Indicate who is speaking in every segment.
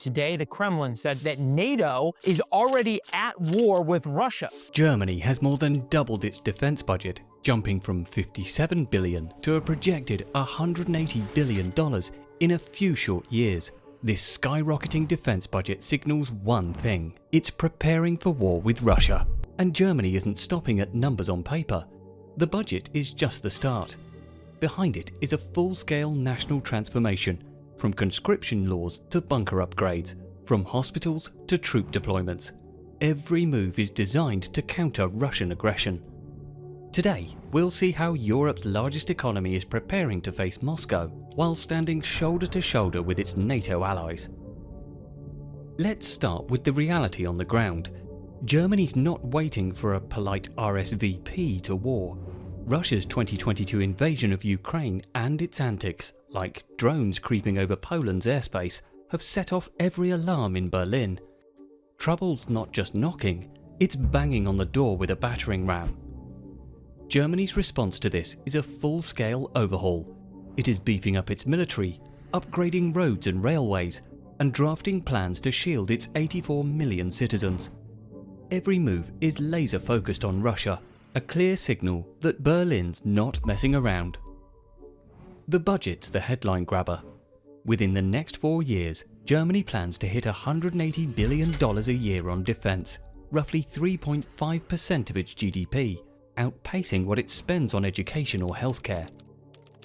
Speaker 1: Today, the Kremlin said that NATO is already at war with Russia.
Speaker 2: Germany has more than doubled its defense budget, jumping from $57 billion to a projected $180 billion in a few short years. This skyrocketing defense budget signals one thing: it's preparing for war with Russia. And Germany isn't stopping at numbers on paper. The budget is just the start. Behind it is a full-scale national transformation, from conscription laws to bunker upgrades, from hospitals to troop deployments. Every move is designed to counter Russian aggression. Today, we'll see how Europe's largest economy is preparing to face Moscow while standing shoulder to shoulder with its NATO allies. Let's start with the reality on the ground. Germany's not waiting for a polite RSVP to war. Russia's 2022 invasion of Ukraine and its antics, like drones creeping over Poland's airspace, have set off every alarm in Berlin. Trouble's not just knocking, it's banging on the door with a battering ram. Germany's response to this is a full-scale overhaul. It is beefing up its military, upgrading roads and railways, and drafting plans to shield its 84 million citizens. Every move is laser-focused on Russia, a clear signal that Berlin's not messing around. The budget's the headline grabber. Within the next 4 years, Germany plans to hit $180 billion a year on defense, roughly 3.5% of its GDP, outpacing what it spends on education or healthcare.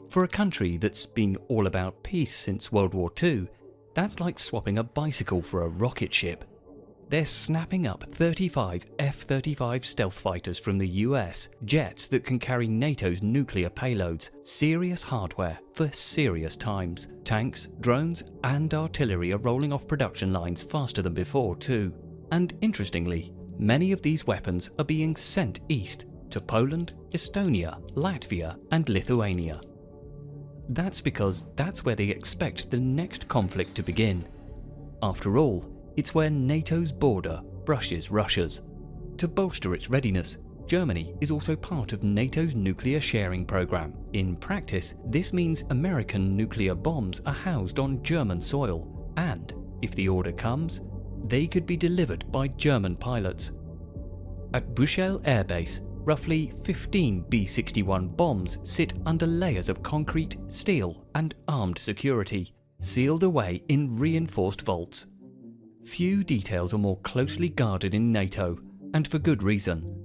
Speaker 2: For a country that's been all about peace since World War II, that's like swapping a bicycle for a rocket ship. They're snapping up 35 F-35 stealth fighters from the US, jets that can carry NATO's nuclear payloads, serious hardware for serious times. Tanks, drones and artillery are rolling off production lines faster than before too. And interestingly, many of these weapons are being sent east to Poland, Estonia, Latvia and Lithuania. That's because that's where they expect the next conflict to begin. After all, it's where NATO's border brushes Russia's. To bolster its readiness, Germany is also part of NATO's nuclear sharing program. In practice, this means American nuclear bombs are housed on German soil, and, if the order comes, they could be delivered by German pilots. At Buchel Air Base, roughly 15 B-61 bombs sit under layers of concrete, steel and armed security, sealed away in reinforced vaults. Few details are more closely guarded in NATO, and for good reason.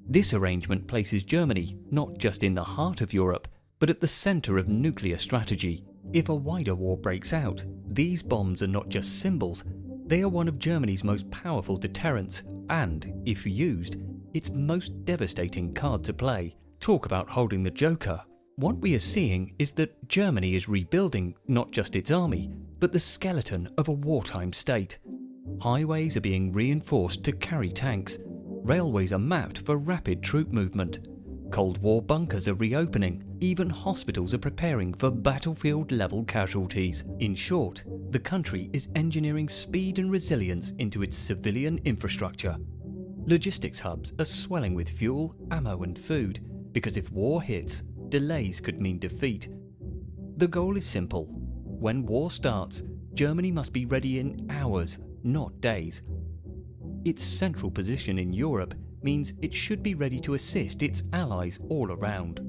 Speaker 2: This arrangement places Germany not just in the heart of Europe, but at the centre of nuclear strategy. If a wider war breaks out, these bombs are not just symbols, they are one of Germany's most powerful deterrents, and, if used, its most devastating card to play. Talk about holding the joker. What we are seeing is that Germany is rebuilding not just its army, but the skeleton of a wartime state. Highways are being reinforced to carry tanks. Railways are mapped for rapid troop movement. Cold War bunkers are reopening. Even hospitals are preparing for battlefield-level casualties. In short, the country is engineering speed and resilience into its civilian infrastructure. Logistics hubs are swelling with fuel, ammo and food, because if war hits, delays could mean defeat. The goal is simple. When war starts, Germany must be ready in hours, not days. Its central position in Europe means it should be ready to assist its allies all around.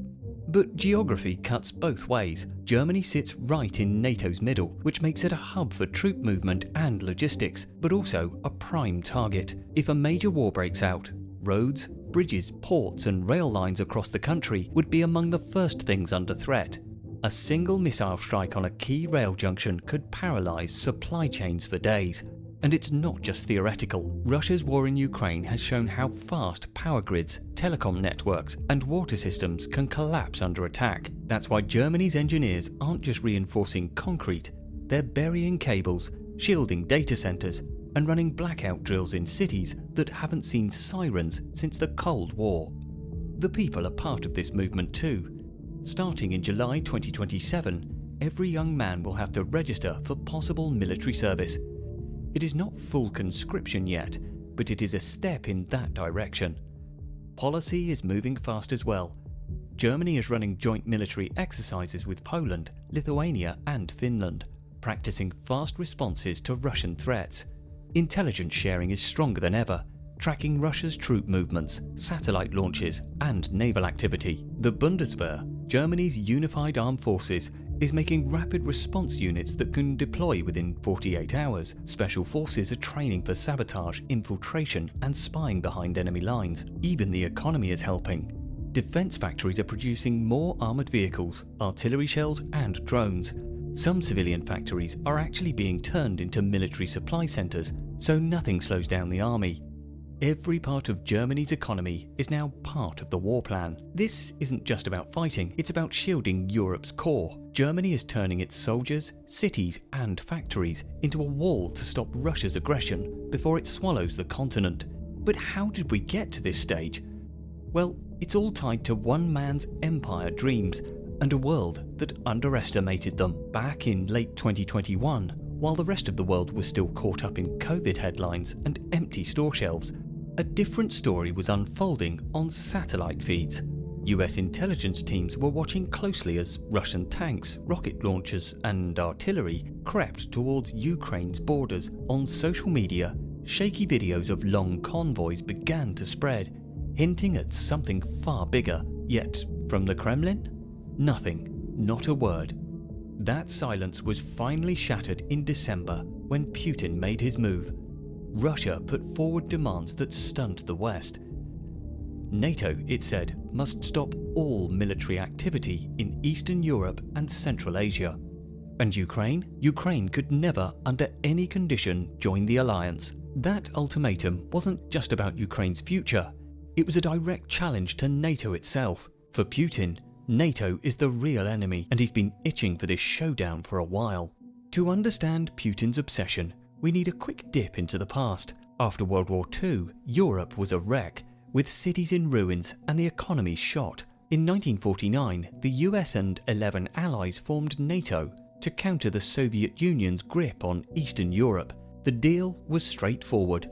Speaker 2: But geography cuts both ways. Germany sits right in NATO's middle, which makes it a hub for troop movement and logistics, but also a prime target. If a major war breaks out, roads, bridges, ports and rail lines across the country would be among the first things under threat. A single missile strike on a key rail junction could paralyze supply chains for days. And it's not just theoretical. Russia's war in Ukraine has shown how fast power grids, telecom networks and water systems can collapse under attack. That's why Germany's engineers aren't just reinforcing concrete, they're burying cables, shielding data centers and running blackout drills in cities that haven't seen sirens since the Cold War. The people are part of this movement too. Starting in July 2027, every young man will have to register for possible military service. It is not full conscription yet, but it is a step in that direction. Policy is moving fast as well. Germany is running joint military exercises with Poland, Lithuania and Finland. practicing fast responses to Russian threats. Intelligence sharing is stronger than ever, tracking Russia's troop movements, satellite launches, and naval activity. The Bundeswehr, Germany's unified armed forces, is making rapid response units that can deploy within 48 hours. Special forces are training for sabotage, infiltration, and spying behind enemy lines. Even the economy is helping. Defense factories are producing more armored vehicles, artillery shells, and drones. Some civilian factories are actually being turned into military supply centers, so nothing slows down the army. Every part of Germany's economy is now part of the war plan. This isn't just about fighting, it's about shielding Europe's core. Germany is turning its soldiers, cities, and factories into a wall to stop Russia's aggression before it swallows the continent. But how did we get to this stage? Well, it's all tied to one man's empire dreams and a world that underestimated them. Back in late 2021, while the rest of the world was still caught up in COVID headlines and empty store shelves, a different story was unfolding on satellite feeds. US intelligence teams were watching closely as Russian tanks, rocket launchers, and artillery crept towards Ukraine's borders. On social media, shaky videos of long convoys began to spread, hinting at something far bigger. Yet, from the Kremlin? Nothing, not a word. That silence was finally shattered in December when Putin made his move. Russia put forward demands that stunned the West. NATO, it said, must stop all military activity in Eastern Europe and Central Asia. And Ukraine? Ukraine could never, under any condition, join the alliance. That ultimatum wasn't just about Ukraine's future. It was a direct challenge to NATO itself. For Putin, NATO is the real enemy, and he's been itching for this showdown for a while. To understand Putin's obsession, we need a quick dip into the past. After World War II, Europe was a wreck, with cities in ruins and the economy shot. In 1949, the US and 11 allies formed NATO to counter the Soviet Union's grip on Eastern Europe. The deal was straightforward.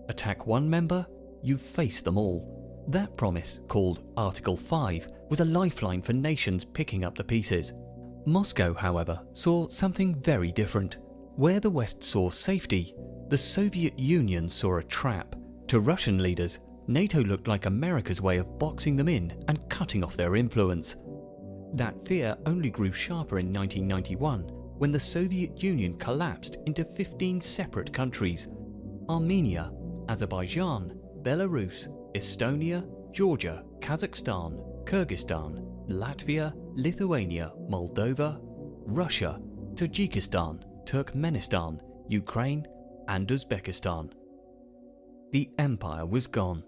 Speaker 2: Attack one member, you face them all. That promise, called Article 5, was a lifeline for nations picking up the pieces. Moscow, however, saw something very different. Where the West saw safety, the Soviet Union saw a trap. To Russian leaders, NATO looked like America's way of boxing them in and cutting off their influence. That fear only grew sharper in 1991, when the Soviet Union collapsed into 15 separate countries: Armenia, Azerbaijan, Belarus, Estonia, Georgia, Kazakhstan, Kyrgyzstan, Latvia, Lithuania, Moldova, Russia, Tajikistan, Turkmenistan, Ukraine, and Uzbekistan. The empire was gone,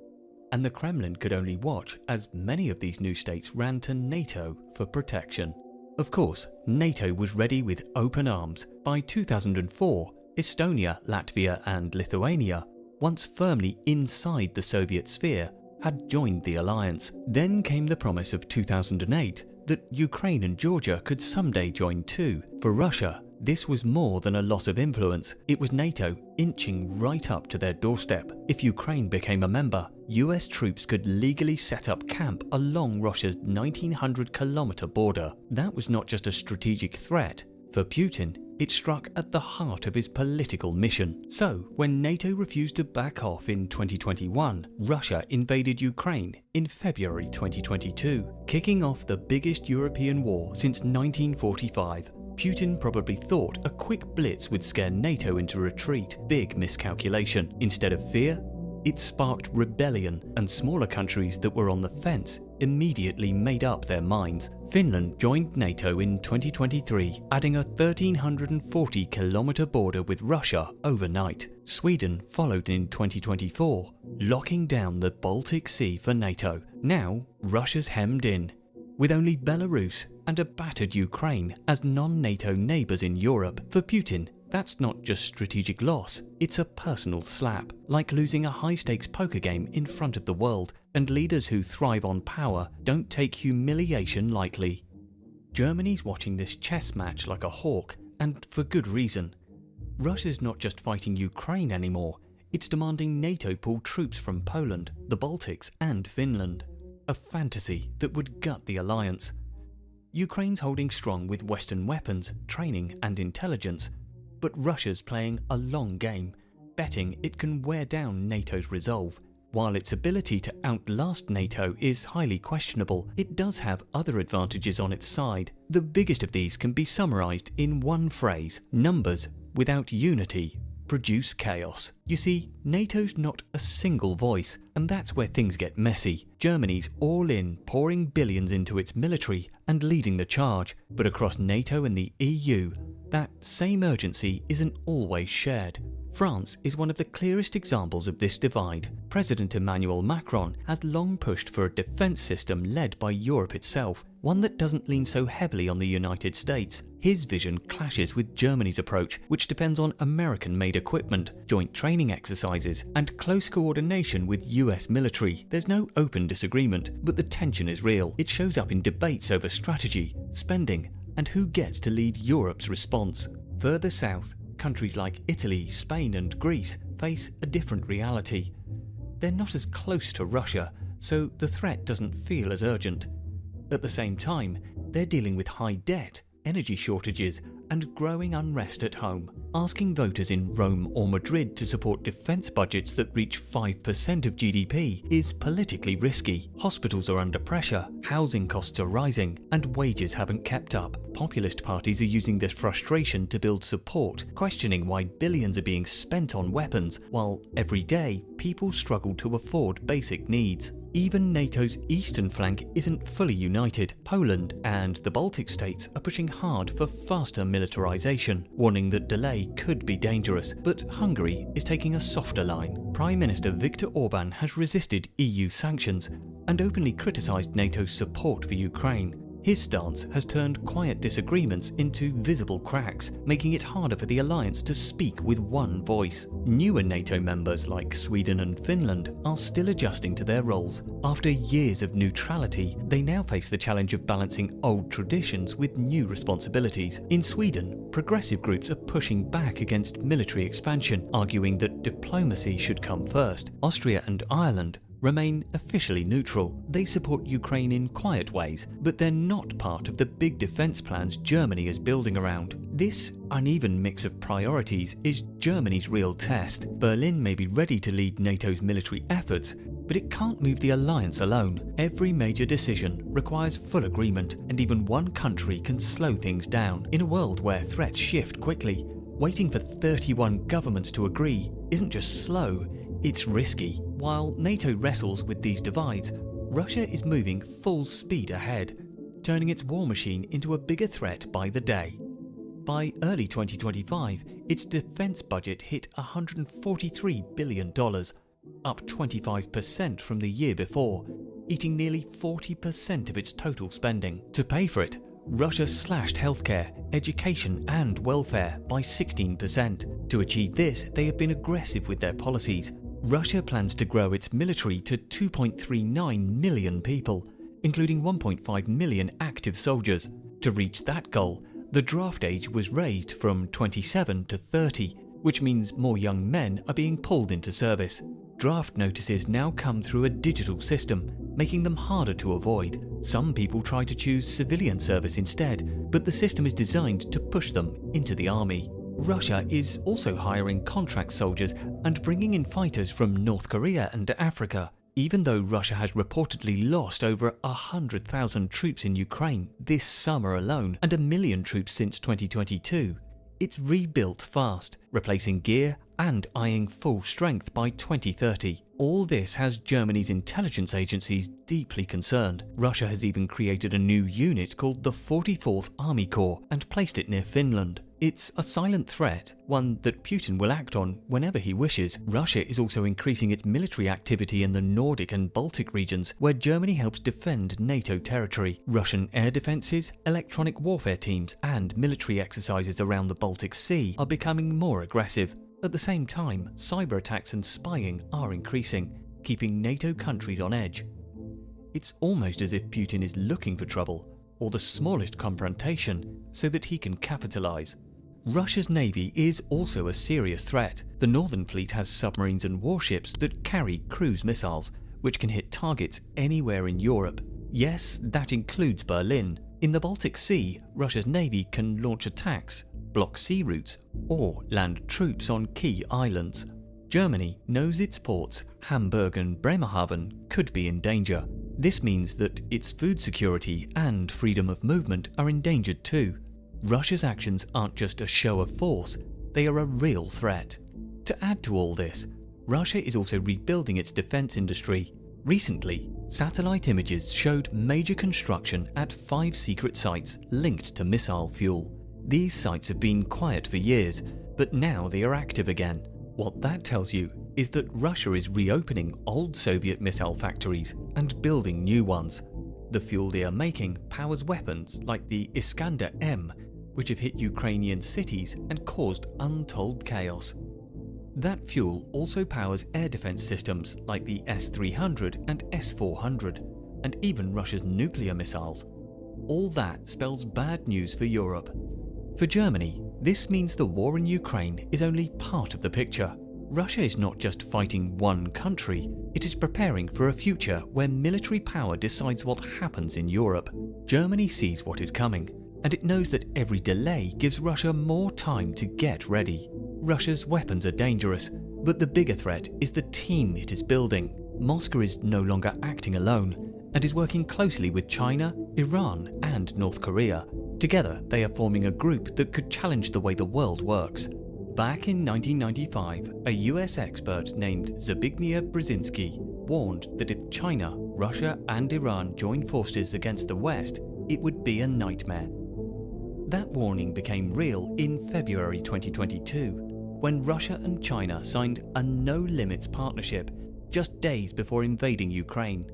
Speaker 2: and the Kremlin could only watch as many of these new states ran to NATO for protection. Of course, NATO was ready with open arms. By 2004, Estonia, Latvia, and Lithuania, once firmly inside the Soviet sphere, had joined the alliance. Then came the promise of 2008 that Ukraine and Georgia could someday join too. For Russia, this was more than a loss of influence. It was NATO inching right up to their doorstep. If Ukraine became a member, US troops could legally set up camp along Russia's 1,900-kilometer border. That was not just a strategic threat. For Putin, it struck at the heart of his political mission. So, when NATO refused to back off in 2021, Russia invaded Ukraine in February 2022, kicking off the biggest European war since 1945. Putin probably thought a quick blitz would scare NATO into retreat. Big miscalculation. Instead of fear, it sparked rebellion, and smaller countries that were on the fence immediately made up their minds. Finland joined NATO in 2023, adding a 1,340-kilometer border with Russia overnight. Sweden followed in 2024, locking down the Baltic Sea for NATO. Now, Russia's hemmed in, with only Belarus and a battered Ukraine as non-NATO neighbours in Europe. For Putin, that's not just strategic loss, it's a personal slap, like losing a high-stakes poker game in front of the world, and leaders who thrive on power don't take humiliation lightly. Germany's watching this chess match like a hawk, and for good reason. Russia's not just fighting Ukraine anymore, it's demanding NATO pull troops from Poland, the Baltics, and Finland. A fantasy that would gut the alliance. Ukraine's holding strong with Western weapons, training and intelligence, but Russia's playing a long game, betting it can wear down NATO's resolve. While its ability to outlast NATO is highly questionable, it does have other advantages on its side. The biggest of these can be summarized in one phrase: numbers without unity produce chaos. You see, NATO's not a single voice, and that's where things get messy. Germany's all in, pouring billions into its military and leading the charge, but across NATO and the EU, that same urgency isn't always shared. France is one of the clearest examples of this divide. President Emmanuel Macron has long pushed for a defense system led by Europe itself, one that doesn't lean so heavily on the United States. His vision clashes with Germany's approach, which depends on American-made equipment, joint training exercises, and close coordination with US military. There's no open disagreement, but the tension is real. It shows up in debates over strategy, spending, and who gets to lead Europe's response. Further south, countries like Italy, Spain and Greece face a different reality. They're not as close to Russia, so the threat doesn't feel as urgent. At the same time, they're dealing with high debt, energy shortages and growing unrest at home. Asking voters in Rome or Madrid to support defense budgets that reach 5% of GDP is politically risky. Hospitals are under pressure, housing costs are rising, and wages haven't kept up. Populist parties are using this frustration to build support, questioning why billions are being spent on weapons, while every day people struggle to afford basic needs. Even NATO's eastern flank isn't fully united. Poland and the Baltic states are pushing hard for faster militarization, warning that delay could be dangerous. But Hungary is taking a softer line. Prime Minister Viktor Orban has resisted EU sanctions and openly criticized NATO's support for Ukraine. His stance has turned quiet disagreements into visible cracks, making it harder for the alliance to speak with one voice. Newer NATO members like Sweden and Finland are still adjusting to their roles. After years of neutrality, they now face the challenge of balancing old traditions with new responsibilities. In Sweden, progressive groups are pushing back against military expansion, arguing that diplomacy should come first. Austria and Ireland remain officially neutral. They support Ukraine in quiet ways, but they're not part of the big defense plans Germany is building around. This uneven mix of priorities is Germany's real test. Berlin may be ready to lead NATO's military efforts, but it can't move the alliance alone. Every major decision requires full agreement, and even one country can slow things down. In a world where threats shift quickly, waiting for 31 governments to agree isn't just slow, it's risky. While NATO wrestles with these divides, Russia is moving full speed ahead, turning its war machine into a bigger threat by the day. By early 2025, its defense budget hit $143 billion, up 25% from the year before, eating nearly 40% of its total spending. To pay for it, Russia slashed healthcare, education and welfare by 16%. To achieve this, they have been aggressive with their policies. Russia plans to grow its military to 2.39 million people, including 1.5 million active soldiers. To reach that goal, the draft age was raised from 27 to 30, which means more young men are being pulled into service. Draft notices now come through a digital system, making them harder to avoid. Some people try to choose civilian service instead, but the system is designed to push them into the army. Russia is also hiring contract soldiers and bringing in fighters from North Korea and Africa. Even though Russia has reportedly lost over 100,000 troops in Ukraine this summer alone and 1 million troops since 2022, it's rebuilt fast, replacing gear and eyeing full strength by 2030. All this has Germany's intelligence agencies deeply concerned. Russia has even created a new unit called the 44th Army Corps and placed it near Finland. It's a silent threat, one that Putin will act on whenever he wishes. Russia is also increasing its military activity in the Nordic and Baltic regions, where Germany helps defend NATO territory. Russian air defenses, electronic warfare teams, and military exercises around the Baltic Sea are becoming more aggressive. At the same time, cyber attacks and spying are increasing, keeping NATO countries on edge. It's almost as if Putin is looking for trouble, or the smallest confrontation, so that he can capitalize. Russia's navy is also a serious threat. The Northern Fleet has submarines and warships that carry cruise missiles, which can hit targets anywhere in Europe. Yes, that includes Berlin. In the Baltic Sea, Russia's navy can launch attacks, block sea routes, or land troops on key islands. Germany knows its ports, Hamburg and Bremerhaven, could be in danger. This means that its food security and freedom of movement are endangered too. Russia's actions aren't just a show of force, they are a real threat. To add to all this, Russia is also rebuilding its defense industry. Recently, satellite images showed major construction at 5 secret sites linked to missile fuel. These sites have been quiet for years, but now they are active again. What that tells you is that Russia is reopening old Soviet missile factories and building new ones. The fuel they are making powers weapons like the Iskander-M, which have hit Ukrainian cities and caused untold chaos. That fuel also powers air defense systems like the S-300 and S-400, and even Russia's nuclear missiles. All that spells bad news for Europe. For Germany, this means the war in Ukraine is only part of the picture. Russia is not just fighting one country, it is preparing for a future where military power decides what happens in Europe. Germany sees what is coming, and it knows that every delay gives Russia more time to get ready. Russia's weapons are dangerous, but the bigger threat is the team it is building. Moscow is no longer acting alone, and is working closely with China, Iran, and North Korea. Together, they are forming a group that could challenge the way the world works. Back in 1995, a US expert named Zbigniew Brzezinski warned that if China, Russia, and Iran joined forces against the West, it would be a nightmare. That warning became real in February 2022, when Russia and China signed a no-limits partnership just days before invading Ukraine.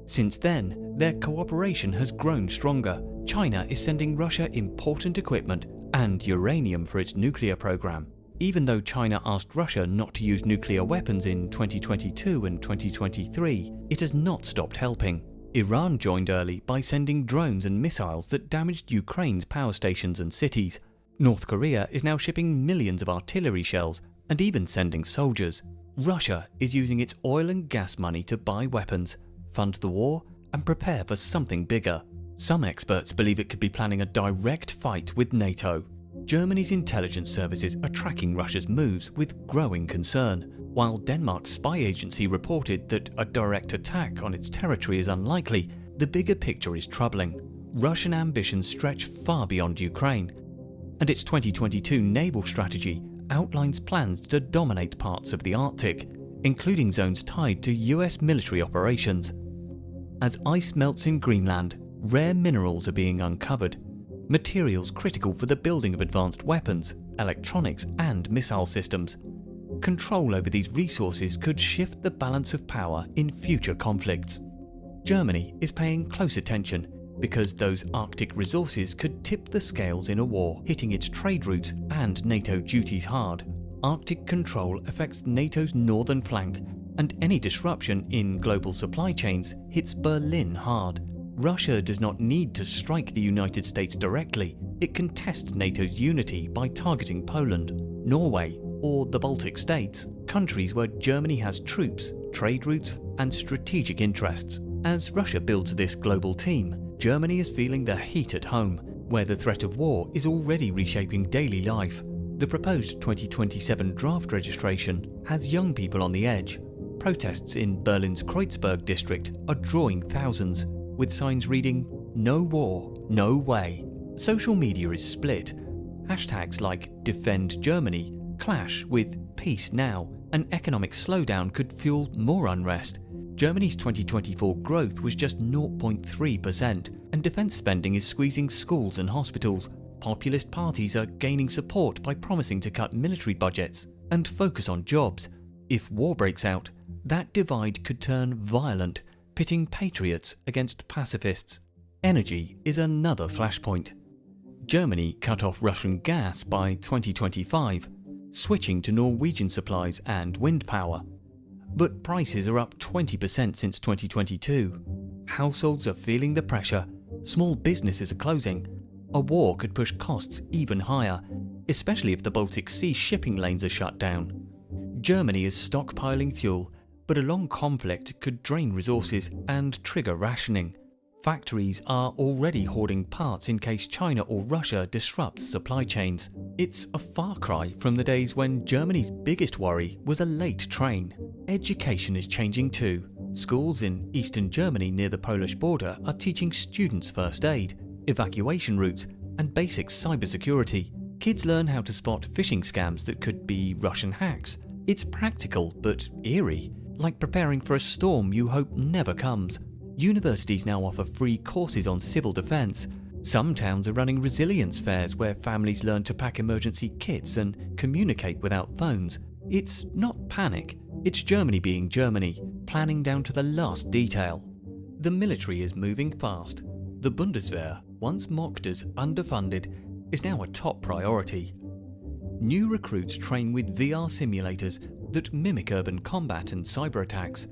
Speaker 2: Since then, their cooperation has grown stronger. China is sending Russia important equipment and uranium for its nuclear program. Even though China asked Russia not to use nuclear weapons in 2022 and 2023, it has not stopped helping. Iran joined early by sending drones and missiles that damaged Ukraine's power stations and cities. North Korea is now shipping millions of artillery shells and even sending soldiers. Russia is using its oil and gas money to buy weapons, fund the war, and prepare for something bigger. Some experts believe it could be planning a direct fight with NATO. Germany's intelligence services are tracking Russia's moves with growing concern. While Denmark's spy agency reported that a direct attack on its territory is unlikely, the bigger picture is troubling. Russian ambitions stretch far beyond Ukraine, and its 2022 naval strategy outlines plans to dominate parts of the Arctic, including zones tied to US military operations. As ice melts in Greenland, rare minerals are being uncovered, materials critical for the building of advanced weapons, electronics, and missile systems. Control over these resources could shift the balance of power in future conflicts. Germany is paying close attention because those Arctic resources could tip the scales in a war, hitting its trade routes and NATO duties hard. Arctic control affects NATO's northern flank, and any disruption in global supply chains hits Berlin hard. Russia does not need to strike the United States directly. It can test NATO's unity by targeting Poland, Norway, or the Baltic states, countries where Germany has troops, trade routes, and strategic interests. As Russia builds this global team, Germany is feeling the heat at home, where the threat of war is already reshaping daily life. The proposed 2027 draft registration has young people on the edge. Protests in Berlin's Kreuzberg district are drawing thousands, with signs reading, "No war, no way." Social media is split. Hashtags like Defend Germany clash with Peace Now. An economic slowdown could fuel more unrest. Germany's 2024 growth was just 0.3%, and defense spending is squeezing schools and hospitals. Populist parties are gaining support by promising to cut military budgets and focus on jobs. If war breaks out, that divide could turn violent, pitting patriots against pacifists. Energy is another flashpoint. Germany cut off Russian gas by 2025, switching to Norwegian supplies and wind power. But prices are up 20% since 2022. Households are feeling the pressure, small businesses are closing. A war could push costs even higher, especially if the Baltic Sea shipping lanes are shut down. Germany is stockpiling fuel, but a long conflict could drain resources and trigger rationing. Factories are already hoarding parts in case China or Russia disrupts supply chains. It's a far cry from the days when Germany's biggest worry was a late train. Education is changing too. Schools in eastern Germany near the Polish border are teaching students first aid, evacuation routes, and basic cybersecurity. Kids learn how to spot phishing scams that could be Russian hacks. It's practical but eerie, like preparing for a storm you hope never comes. Universities now offer free courses on civil defence. Some towns are running resilience fairs where families learn to pack emergency kits and communicate without phones. It's not panic, it's Germany being Germany, planning down to the last detail. The military is moving fast. The Bundeswehr, once mocked as underfunded, is now a top priority. New recruits train with VR simulators that mimic urban combat and cyber attacks.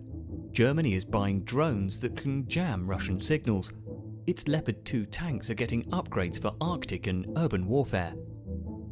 Speaker 2: Germany is buying drones that can jam Russian signals. Its Leopard 2 tanks are getting upgrades for Arctic and urban warfare.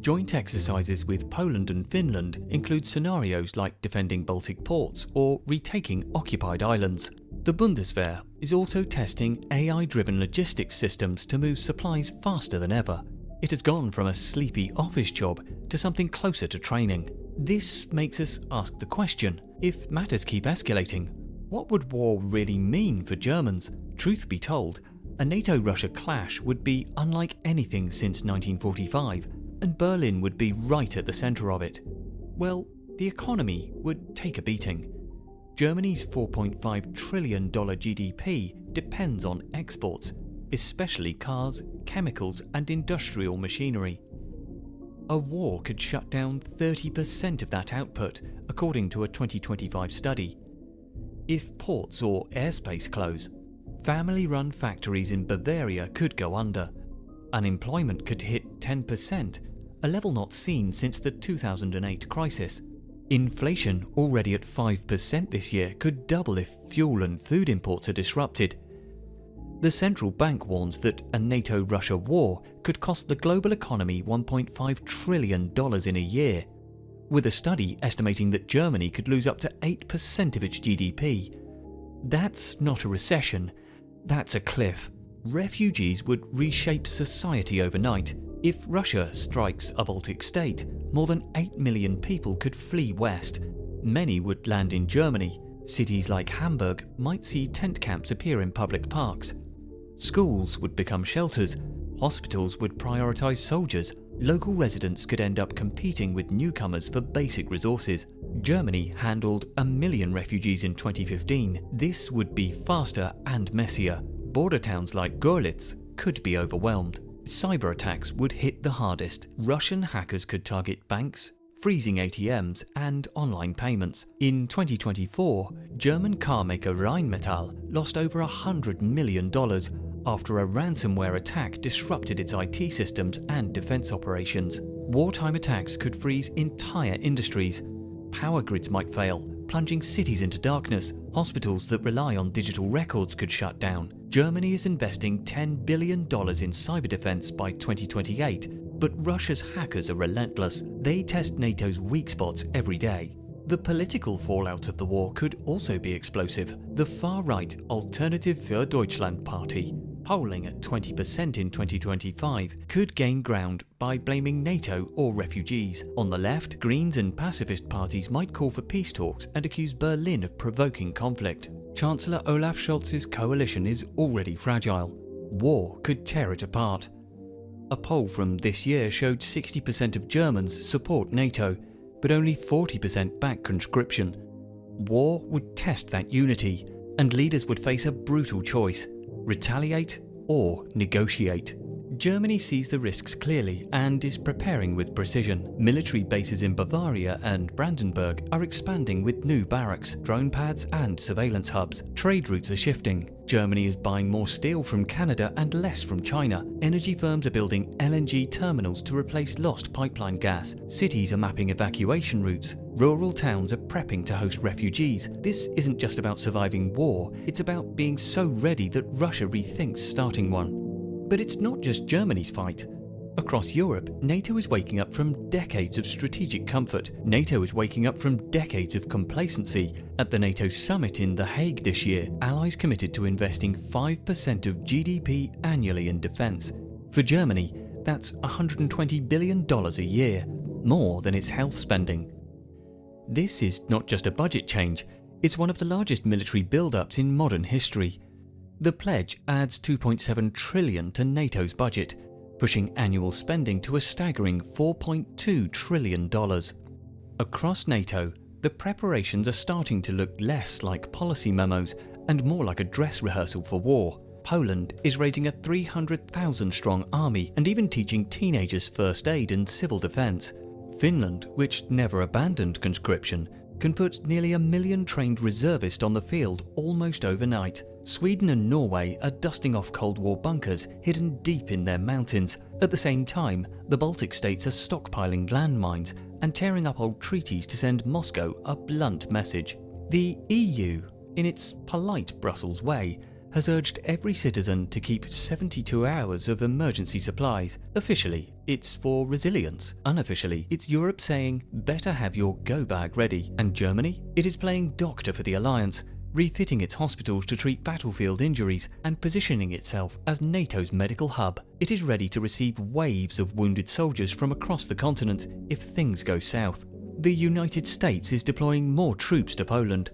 Speaker 2: Joint exercises with Poland and Finland include scenarios like defending Baltic ports or retaking occupied islands. The Bundeswehr is also testing AI-driven logistics systems to move supplies faster than ever. It has gone from a sleepy office job to something closer to training. This makes us ask the question, if matters keep escalating, what would war really mean for Germans? Truth be told, a NATO-Russia clash would be unlike anything since 1945, and Berlin would be right at the centre of it. Well, the economy would take a beating. Germany's $4.5 trillion GDP depends on exports, especially cars, chemicals, and industrial machinery. A war could shut down 30% of that output, according to a 2025 study. If ports or airspace close, family-run factories in Bavaria could go under. Unemployment could hit 10%, a level not seen since the 2008 crisis. Inflation, already at 5% this year, could double if fuel and food imports are disrupted. The central bank warns that a NATO-Russia war could cost the global economy $1.5 trillion in a year, with a study estimating that Germany could lose up to 8% of its GDP. That's not a recession, that's a cliff. Refugees would reshape society overnight. If Russia strikes a Baltic state, more than 8 million people could flee west. Many would land in Germany. Cities like Hamburg might see tent camps appear in public parks. Schools would become shelters. Hospitals would prioritize soldiers. Local residents could end up competing with newcomers for basic resources. Germany handled 1 million refugees in 2015. This would be faster and messier. Border towns like Görlitz could be overwhelmed. Cyber attacks would hit the hardest. Russian hackers could target banks, freezing ATMs and online payments. In 2024, German carmaker Rheinmetall lost over $100 million after a ransomware attack disrupted its IT systems and defense operations. Wartime attacks could freeze entire industries. Power grids might fail, plunging cities into darkness. Hospitals that rely on digital records could shut down. Germany is investing $10 billion in cyber defense by 2028, but Russia's hackers are relentless. They test NATO's weak spots every day. The political fallout of the war could also be explosive. The far-right Alternative für Deutschland party, polling at 20% in 2025, could gain ground by blaming NATO or refugees. On the left, Greens and pacifist parties might call for peace talks and accuse Berlin of provoking conflict. Chancellor Olaf Scholz's coalition is already fragile. War could tear it apart. A poll from this year showed 60% of Germans support NATO, but only 40% back conscription. War would test that unity, and leaders would face a brutal choice: retaliate or negotiate. Germany sees the risks clearly and is preparing with precision. Military bases in Bavaria and Brandenburg are expanding with new barracks, drone pads and surveillance hubs. Trade routes are shifting. Germany is buying more steel from Canada and less from China. Energy firms are building LNG terminals to replace lost pipeline gas. Cities are mapping evacuation routes. Rural towns are prepping to host refugees. This isn't just about surviving war, it's about being so ready that Russia rethinks starting one. But it's not just Germany's fight. Across Europe, NATO is waking up from decades of strategic comfort. NATO is waking up from decades of complacency. At the NATO summit in The Hague this year, allies committed to investing 5% of GDP annually in defence. For Germany, that's $120 billion a year, more than its health spending. This is not just a budget change, it's one of the largest military build-ups in modern history. The pledge adds $2.7 trillion to NATO's budget, pushing annual spending to a staggering $4.2 trillion. Across NATO, the preparations are starting to look less like policy memos and more like a dress rehearsal for war. Poland is raising a 300,000-strong army and even teaching teenagers first aid and civil defence. Finland, which never abandoned conscription, can put nearly 1 million trained reservists on the field almost overnight. Sweden and Norway are dusting off Cold War bunkers hidden deep in their mountains. At the same time, the Baltic states are stockpiling landmines and tearing up old treaties to send Moscow a blunt message. The EU, in its polite Brussels way, has urged every citizen to keep 72 hours of emergency supplies. Officially, it's for resilience. Unofficially, it's Europe saying, better have your go bag ready. And Germany? It is playing doctor for the alliance, refitting its hospitals to treat battlefield injuries and positioning itself as NATO's medical hub. It is ready to receive waves of wounded soldiers from across the continent if things go south. The United States is deploying more troops to Poland.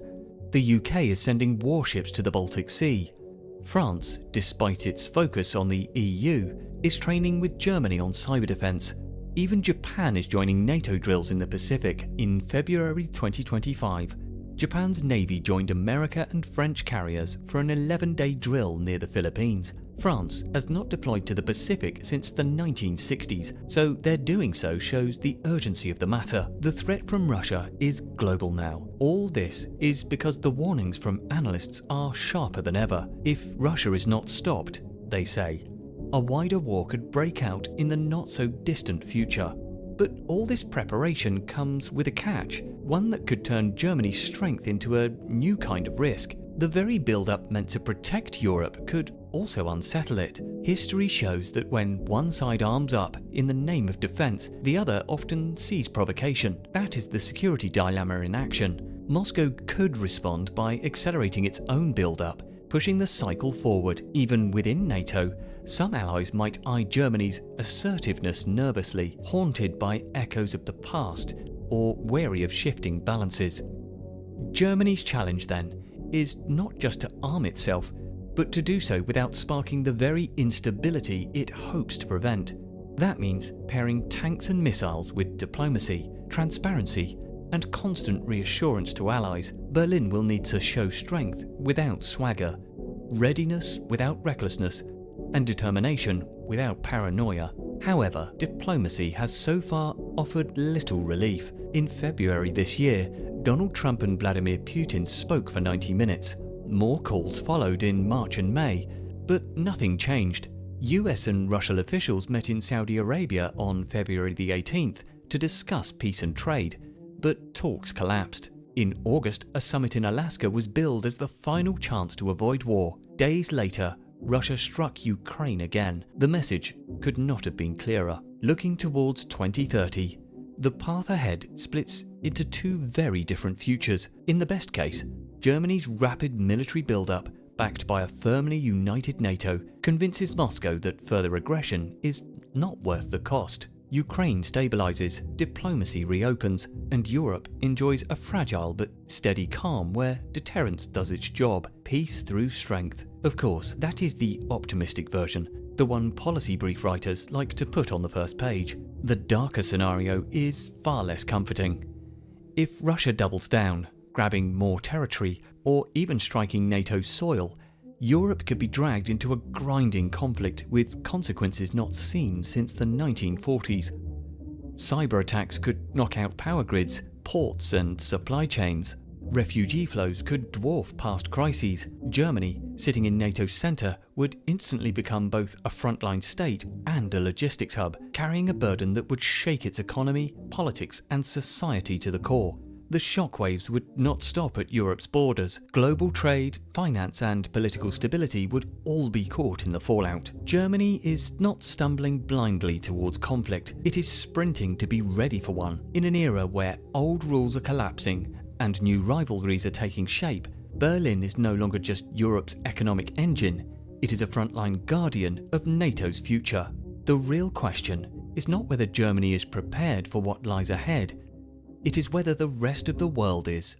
Speaker 2: The UK is sending warships to the Baltic Sea. France, despite its focus on the EU, is training with Germany on cyber defence. Even Japan is joining NATO drills in the Pacific. In February 2025, Japan's Navy joined America and French carriers for an 11-day drill near the Philippines. France has not deployed to the Pacific since the 1960s, so their doing so shows the urgency of the matter. The threat from Russia is global now. All this is because the warnings from analysts are sharper than ever. If Russia is not stopped, they say, a wider war could break out in the not-so-distant future. But all this preparation comes with a catch, one that could turn Germany's strength into a new kind of risk. The very build-up meant to protect Europe could also unsettle it. History shows that when one side arms up in the name of defence, the other often sees provocation. That is the security dilemma in action. Moscow could respond by accelerating its own build-up, pushing the cycle forward. Even within NATO, some allies might eye Germany's assertiveness nervously, haunted by echoes of the past or wary of shifting balances. Germany's challenge, then, is not just to arm itself, but to do so without sparking the very instability it hopes to prevent. That means pairing tanks and missiles with diplomacy, transparency, and constant reassurance to allies. Berlin will need to show strength without swagger, readiness without recklessness, and determination without paranoia. However, diplomacy has so far offered little relief. In February this year, Donald Trump and Vladimir Putin spoke for 90 minutes. More calls followed in March and May, but nothing changed. US and Russian officials met in Saudi Arabia on February the 18th to discuss peace and trade, but talks collapsed. In August, a summit in Alaska was billed as the final chance to avoid war. Days later, Russia struck Ukraine again. The message could not have been clearer. Looking towards 2030, the path ahead splits into two very different futures. In the best case, Germany's rapid military build-up, backed by a firmly united NATO, convinces Moscow that further aggression is not worth the cost. Ukraine stabilizes, diplomacy reopens, and Europe enjoys a fragile but steady calm where deterrence does its job, peace through strength. Of course, that is the optimistic version, the one policy brief writers like to put on the first page. The darker scenario is far less comforting. If Russia doubles down, grabbing more territory, or even striking NATO's soil, Europe could be dragged into a grinding conflict with consequences not seen since the 1940s. Cyber attacks could knock out power grids, ports and supply chains. Refugee flows could dwarf past crises. Germany, sitting in NATO's centre, would instantly become both a frontline state and a logistics hub, carrying a burden that would shake its economy, politics and society to the core. the shockwaves would not stop at Europe's borders. Global trade, finance and political stability would all be caught in the fallout. Germany is not stumbling blindly towards conflict, it is sprinting to be ready for one. In an era where old rules are collapsing and new rivalries are taking shape, Berlin is no longer just Europe's economic engine, it is a frontline guardian of NATO's future. The real question is not whether Germany is prepared for what lies ahead, it is whether the rest of the world is.